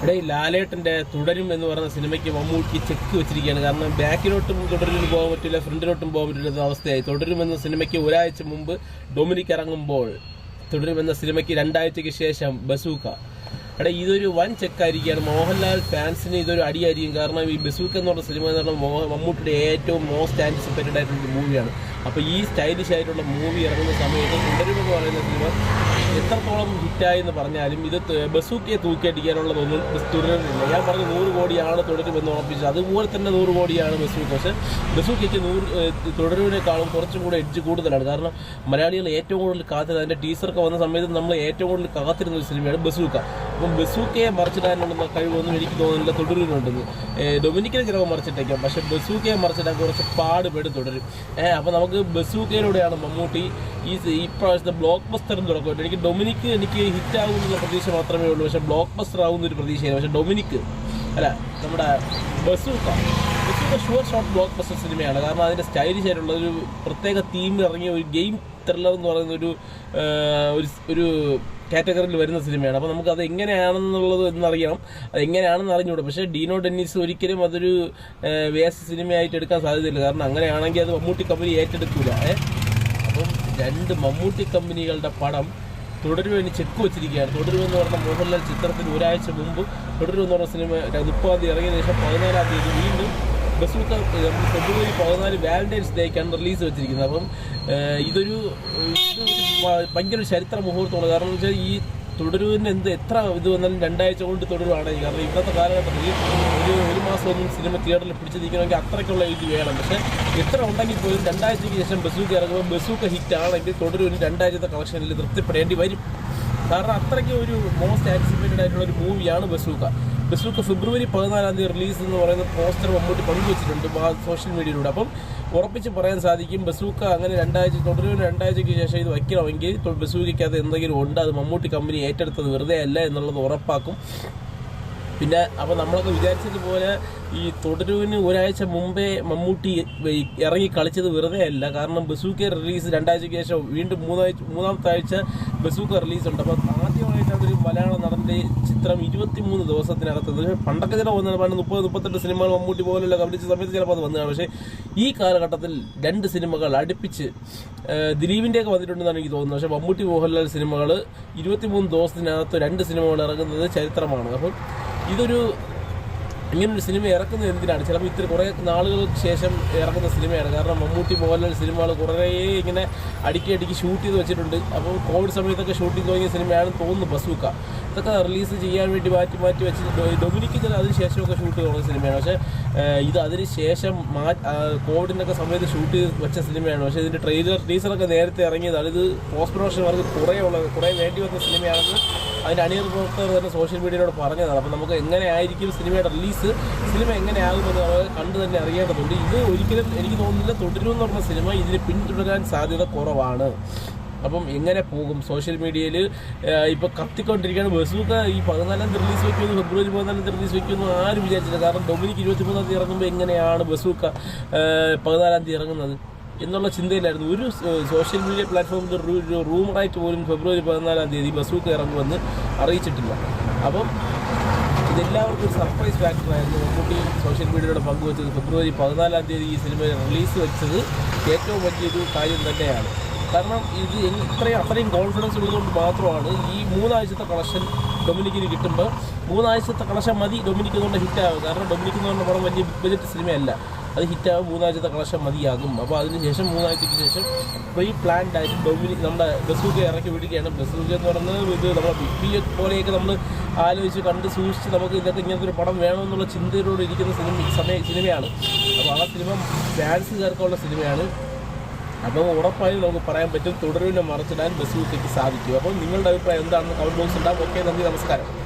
ഇവിടെ ഈ ലാലേട്ടൻ്റെ തുടരും എന്ന് പറയുന്ന സിനിമയ്ക്ക് മമ്മൂട്ടി ചെക്ക് വെച്ചിരിക്കുകയാണ്. കാരണം ബാക്കിലോട്ടും തുടരിന് പോകാൻ പറ്റില്ല, ഫ്രണ്ടിലോട്ടും പോകാൻ പറ്റില്ല അവസ്ഥയായി. തുടരുമെന്ന സിനിമയ്ക്ക് ഒരാഴ്ച മുമ്പ് ഡൊമിനിക് ഇറങ്ങുമ്പോൾ തുടരുമെന്ന സിനിമയ്ക്ക് 2 ആഴ്ചയ്ക്ക് ശേഷം ബസൂക്ക. ഇതൊരു വൻ ചെക്കായിരിക്കുകയാണ്. മോഹൻലാൽ ഫാൻസിന് ഇതൊരു അടിയായിരിക്കും. കാരണം ഈ ബസൂക്ക എന്ന് പറഞ്ഞ സിനിമ എന്ന് പറഞ്ഞാൽ മമ്മൂട്ടിയുടെ ഏറ്റവും മോസ്റ്റ് ആൻറ്റിസിപ്പേറ്റഡ് ആയിട്ടുള്ള മൂവിയാണ്. അപ്പോൾ ഈ സ്റ്റൈലിഷ് ആയിട്ടുള്ള മൂവി ഇറങ്ങുന്ന സമയത്ത് തുടരുമെന്ന് പറയുന്ന സിനിമ എത്രത്തോളം ഹിറ്റായി എന്ന് പറഞ്ഞാലും ഇത് ബസൂക്കയെ തൂക്കിയടിക്കാനുള്ളതൊന്നും തുടരുന്നില്ല. ഞാൻ പറഞ്ഞ 100 കോടിയാണ് തുടരുമെന്ന് ഉറപ്പിച്ചത്. അതുപോലെ തന്നെ 100 കോടിയാണ് ബസൂക്ക. പക്ഷേ ബസൂക്കയ്ക്ക് തുടരുവിനേക്കാളും കുറച്ചും കൂടെ എഡ്ജ് കൂടുതലാണ്. കാരണം മലയാളികൾ ഏറ്റവും കൂടുതൽ കാത്തിരുന്നത്, അതിൻ്റെ ടീസറൊക്കെ വന്ന സമയത്ത് നമ്മൾ ഏറ്റവും കൂടുതൽ കാത്തിരുന്ന ഒരു സിനിമയാണ് ബസൂക്ക. അപ്പം ബസൂക്കയെ മറിച്ചിടാനുള്ള കഴിവൊന്നും എനിക്ക് തോന്നുന്നില്ല തുടരുന്നുണ്ടെന്ന്. ഡൊമിനിക്കിനെ ചിലപ്പോൾ മറിച്ചിട്ടേക്കാം, പക്ഷേ ബസൂക്കയെ മറിച്ചിടാൻ കുറച്ച് പാടുപെടും തുടരും. അപ്പോൾ നമുക്ക് ബസൂക്കയിലൂടെയാണ് മമ്മൂട്ടി ഈ പ്രാവശ്യത്തെ ബ്ലോക്ക് ബസ്റ്ററിന് തുടക്കമായിട്ട്. എനിക്ക് ഹിറ്റാകുന്നുള്ള പ്രതീക്ഷ മാത്രമേ ഉള്ളൂ, പക്ഷേ ബ്ലോക്ക് ബസ്റ്റർ ആകുന്ന ഒരു പ്രതീക്ഷയില്ല. പക്ഷേ ഡൊമിനിക്ക് നമ്മുടെ bazooka sure shot block buster സിനിമയാണ്. കാരണം അതിൻ്റെ സ്റ്റൈലിഷ് ആയിട്ടുള്ള ഒരു പ്രത്യേക തീമിൽ ഇറങ്ങിയ ഒരു ഗെയിം ത്രില്ലർ എന്ന് പറയുന്ന ഒരു കാറ്റഗറിയിൽ വരുന്ന സിനിമയാണ്. അപ്പോൾ നമുക്കത് എങ്ങനെയാണെന്നുള്ളത് എന്നറിയണം, അതെങ്ങനെയാണെന്ന് അറിഞ്ഞൂടെ. പക്ഷേ ഡീനോ ഡെന്നീസ് ഒരിക്കലും അതൊരു വേസ്റ്റ് സിനിമയായിട്ട് എടുക്കാൻ സാധ്യതയില്ല. കാരണം അങ്ങനെയാണെങ്കിൽ അത് മമ്മൂട്ടി കമ്പനി ഏറ്റെടുക്കില്ല. അപ്പം 2 മമ്മൂട്ടി കമ്പനികളുടെ പടം തുടരുമെന്ന് ചെക്ക് വെച്ചിരിക്കുകയാണ്. തുടരുമെന്ന് പറഞ്ഞ മോഹൻലാൽ ചിത്രത്തിന് ഒരാഴ്ച മുമ്പ് തുടരുമെന്ന് പറഞ്ഞ സിനിമ 30-ാം തീയതി ഇറങ്ങിയ ശേഷം 14-ാം തീയതി വീണ്ടും ബസൂക്ക ഫെബ്രുവരി 14 വാലന്റൈൻസ് ഡേക്കാണ് റിലീസ് വെച്ചിരിക്കുന്നത്. അപ്പം ഇതൊരു ഭയങ്കര ചരിത്ര മുഹൂർത്തമാണ്. കാരണം എന്ന് വെച്ചാൽ ഈ തുടരുവിന് എത്ര ഇത് വന്നാലും 2 ആഴ്ച കൊണ്ട് തുടരുവാണ്. കാരണം ഇന്നത്തെ കാലഘട്ടത്തിൽ ഒരു മാസമൊന്നും സിനിമ തിയേറ്ററിൽ പിടിച്ചിരിക്കണമെങ്കിൽ അത്രയ്ക്കുള്ള ഇത് വേണം. പക്ഷേ എത്ര ഉണ്ടെങ്കിൽ പോലും 2 ആഴ്ചയ്ക്ക് ശേഷം ബസൂക്ക ഇറങ്ങുമ്പോൾ ബസൂക്ക ഹിറ്റ് ആണെങ്കിൽ തുടരുവിന് 2 ആഴ്ചത്തെ കളക്ഷനിൽ തൃപ്തിപ്പെടേണ്ടി വരും. കാരണം അത്രയ്ക്ക് ഒരു മോസ്റ്റ് ആൻറ്റിസിപ്പേറ്റഡ് ആയിട്ടുള്ള ഒരു മൂവിയാണ് ബസൂക്ക. ഫെബ്രുവരി 14-ാം തീയതി റിലീസ് എന്ന് പറയുന്ന പോസ്റ്റർ മമ്മൂട്ടി പങ്കുവച്ചിട്ടുണ്ട് സോഷ്യൽ മീഡിയയിലൂടെ. അപ്പം ഉറപ്പിച്ച് പറയാൻ സാധിക്കും ബസൂക്ക അങ്ങനെ 2 ആഴ്ച തുടരുന്ന 2 ആഴ്ചയ്ക്ക് ശേഷം ഇത് വയ്ക്കണമെങ്കിൽ ബസൂക്കയ്ക്കകത്ത് എന്തെങ്കിലും ഉണ്ട്, അത് മമ്മൂട്ടി കമ്പനി ഏറ്റെടുത്തത് വെറുതെ അല്ല എന്നുള്ളത് ഉറപ്പാക്കും. പിന്നെ അപ്പോൾ നമ്മളൊക്കെ വിചാരിച്ചതുപോലെ ഈ തുടരുവിന് ഒരാഴ്ച മുമ്പേ മമ്മൂട്ടി ഇറങ്ങി കളിച്ചത് വെറുതെ അല്ല. കാരണം ബസൂക്ക റിലീസ് 2 ആഴ്ചയ്ക്ക് ശേഷം വീണ്ടും 3-ാമത്തെ ആഴ്ച ബസൂക്ക റിലീസുണ്ട്. അപ്പോൾ ആദ്യമായിട്ട് അതൊരു മലയാള നടൻ്റെ ചിത്രം 23 ദിവസത്തിനകത്ത്. പണ്ടൊക്കെ ചില വന്നത് 30-38 സിനിമകൾ മമ്മൂട്ടി പോലുള്ള അഭിനയിച്ച സമയത്ത് ചിലപ്പോൾ അത് വന്നതാണ്. പക്ഷേ ഈ കാലഘട്ടത്തിൽ 2 സിനിമകൾ അടുപ്പിച്ച് ദിലീപിൻ്റെയൊക്കെ വന്നിട്ടുണ്ടെന്നാണ് എനിക്ക് തോന്നുന്നത്. പക്ഷേ മമ്മൂട്ടി മോഹൻലാൽ സിനിമകൾ 23 ദിവസത്തിനകത്ത് 2 സിനിമകൾ ഇറങ്ങുന്നത് ചരിത്രമാണ്. അപ്പം ഇങ്ങനൊരു സിനിമ ഇറക്കുന്നത് എന്തിനാണ്? ചിലപ്പോൾ കുറേ നാളുകൾക്ക് ശേഷം ഇറങ്ങുന്ന സിനിമയാണ്. കാരണം മമ്മൂട്ടി മോഹൻലാൽ സിനിമകൾ കുറേ ഇങ്ങനെ അടുക്കി ഷൂട്ട് ചെയ്ത് വെച്ചിട്ടുണ്ട്. അപ്പോൾ കോവിഡ് സമയത്തൊക്കെ ഷൂട്ട് ചെയ്ത് തുടങ്ങിയ സിനിമയാണെന്ന് തോന്നുന്നു ബസൂക്ക. ഇതൊക്കെ റിലീസ് ചെയ്യാൻ വേണ്ടി മാറ്റി വെച്ച് ഡൊമിനിക്ക് ചില അതിന് ശേഷമൊക്കെ ഷൂട്ട് തുടങ്ങിയ സിനിമയാണ്. പക്ഷേ ഇത് അതിന് ശേഷം കോവിഡിൻ്റെയൊക്കെ സമയത്ത് ഷൂട്ട് ചെയ്ത് വെച്ച സിനിമയാണ്. പക്ഷേ ഇതിൻ്റെ ടീസറൊക്കെ നേരത്തെ ഇറങ്ങിയതാണ്. ഇത് പോസ്റ്റ് പ്രൊഡക്ഷൻ വർക്ക് കുറേ വേണ്ടി വന്ന സിനിമയാണെന്ന് അതിൻ്റെ അണിയർ പ്രവർത്തകർ തന്നെ സോഷ്യൽ മീഡിയയിലൂടെ പറഞ്ഞതാണ്. അപ്പോൾ നമുക്ക് എങ്ങനെയായിരിക്കും സിനിമയുടെ റിലീസ്, സിനിമ എങ്ങനെയാകുമെന്ന് നമ്മൾ കണ്ടു തന്നെ അറിയേണ്ടതുണ്ട്. ഇത് ഒരിക്കലും എനിക്ക് തോന്നുന്നില്ല തുടരുമെന്ന് പറഞ്ഞ സിനിമ ഇതിനെ പിന്തുടരാൻ സാധ്യത കുറവാണ്. അപ്പം എങ്ങനെ പോകും? സോഷ്യൽ മീഡിയയിൽ ഇപ്പോൾ കത്തിക്കൊണ്ടിരിക്കുകയാണ്. ബസൂക്ക ഈ 14-ാം തീയതി റിലീസ് വയ്ക്കുമെന്ന്, ഫെബ്രുവരി 14-ാം തീയതി റിലീസ് വയ്ക്കുമെന്ന് ആരും വിചാരിച്ചില്ല. കാരണം ഡൊമിനിക്ക് 23-ാം തീയതി ഇറങ്ങുമ്പോൾ എങ്ങനെയാണ് ബസൂക്ക 14-ാം തീയതി ഇറങ്ങുന്നത് എന്നുള്ള ചിന്തയിലായിരുന്നു. ഒരു സോഷ്യൽ മീഡിയ പ്ലാറ്റ്ഫോമിൽ ഒരു റൂമറായിട്ട് പോലും ഫെബ്രുവരി 14-ാം തീയതി ബസൂക്ക ഇറങ്ങുമെന്ന് അറിയിച്ചിട്ടില്ല. അപ്പം ഇതെല്ലാവർക്കും ഒരു സർപ്രൈസ് ഫാക്ടറായിരുന്നു. മമ്മൂട്ടി സോഷ്യൽ മീഡിയയിലൂടെ പങ്കുവച്ചത് ഫെബ്രുവരി 14-ാം തീയതി ഈ സിനിമ റിലീസ് വെച്ചത് ഏറ്റവും വലിയൊരു കാര്യം തന്നെയാണ്. കാരണം ഇത് അത്രയും കോൺഫിഡൻസ് ഉള്ളതുകൊണ്ട് മാത്രമാണ് ഈ 3 ആഴ്ചത്തെ കളക്ഷൻ ഡൊമിനിക്കിന് കിട്ടുമ്പോൾ 3 ആഴ്ചത്തെ കളക്ഷൻ മതി ഡൊമിനിക്ക് കൊണ്ട് ഹിറ്റാകും. കാരണം ഡൊമിനിക്ക് എന്ന് പറഞ്ഞ പടം വലിയ ബഡ്ജറ്റ് സിനിമയല്ല, അത് ഹിറ്റാകും. 3 ആഴ്ചത്തെ കളക്ഷൻ മതിയാകും. അപ്പോൾ അതിനുശേഷം 3 ആഴ്ചയ്ക്ക് ശേഷം പ്രീ പ്ലാൻഡ് ആയിട്ട് നമ്മുടെ ബസൂക്ക ഇറക്കി വിടുകയാണ്. ബസൂക്ക എന്ന് പറയുന്നത് ഇത് നമ്മുടെ ബിഗ് ബി പോലെയൊക്കെ നമ്മൾ ആലോചിച്ച് കണ്ട് സൂക്ഷിച്ച് നമുക്ക് ഇതിനകത്ത് ഇങ്ങനത്തെ ഒരു പടം വേണമെന്നുള്ള ചിന്തയോടെ ഇരിക്കുന്ന സിനിമയാണ്. അപ്പോൾ ആ സിനിമ ഫാൻസുകാർക്കുള്ള സിനിമയാണ്. അപ്പോൾ ഉറപ്പായും നമുക്ക് പറയാൻ പറ്റും തുടരുവിനെ മറിച്ചിടാൻ ബസൂക്കയ്ക്ക് സാധിക്കും. അപ്പോൾ നിങ്ങളുടെ അഭിപ്രായം എന്താണെന്ന് കമൻറ്റ് ബോക്സിൽ ഉണ്ടാകും. ഓക്കെ, നന്ദി, നമസ്കാരം.